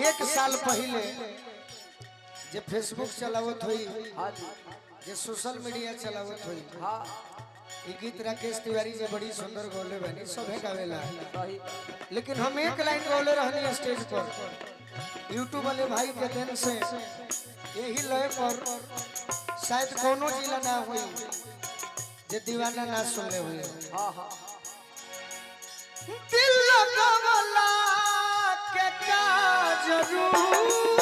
एक साल पहले जे फेसबुक चलावत हुई, जे सोशल मीडिया चलावत हुई, गीत राकेश तिवारी जे बड़ी सुंदर गौले बनी सभे गावेला, लेकिन हम एक लाइन गौले रहनी स्टेज पर यूट्यूब वाले भाई के देन से यही लय पर शायद कोनो जिला ना हुई जे दीवाना ना सुनले हुई। दिल लगावला के का जरूर